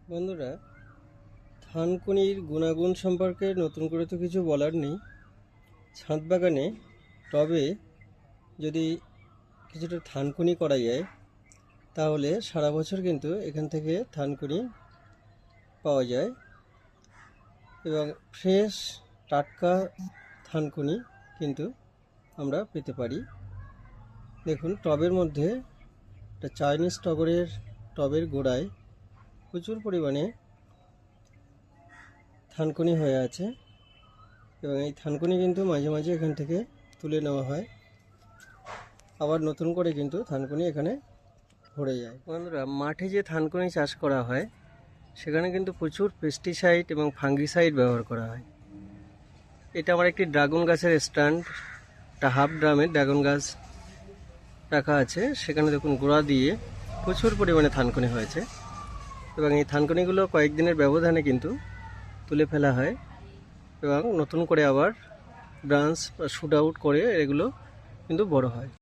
বন্ধুরা, থানকুনির গুণাগুণ সম্পর্কে নতুন করে তো কিছু বলার নেই। ছাদ বাগানে টবে যদি কিছুটা থানকুনি করা যায় তাহলে সারা বছর কিন্তু এখান থেকে থানকুনি পাওয়া যায় এবং ফ্রেশ টাটকা থানকুনি কিন্তু আমরা পেতে পারি। দেখুন, টবের মধ্যে একটা চাইনিজ টবের গোড়ায় প্রচুর পরিমাণে থানকুনি হয়ে আছে এবং এই থানকুনি কিন্তু মাঝে মাঝে এখান থেকে তুলে নেওয়া হয়, আবার নতুন করে কিন্তু থানকুনি এখানে ভরে যায়। বন্ধুরা, মাঠে যে থানকুনি চাষ করা হয় সেখানে কিন্তু প্রচুর পেস্টিসাইড এবং ফাঙ্গিসাইড ব্যবহার করা হয়। এটা আমার একটি ড্রাগন গাছের স্ট্যান্ড, একটা হাফ ড্রামের ড্রাগন গাছ রাখা আছে। সেখানে দেখুন গোড়া দিয়ে প্রচুর পরিমাণে থানকুনি হয়েছে এবং এই থানকুনিগুলো কয়েকদিনের ব্যবধানে কিন্তু তুলে ফেলা হয় এবং নতুন করে আবার ব্রাঞ্চ বা শুট আউট করে এগুলো কিন্তু বড় হয়।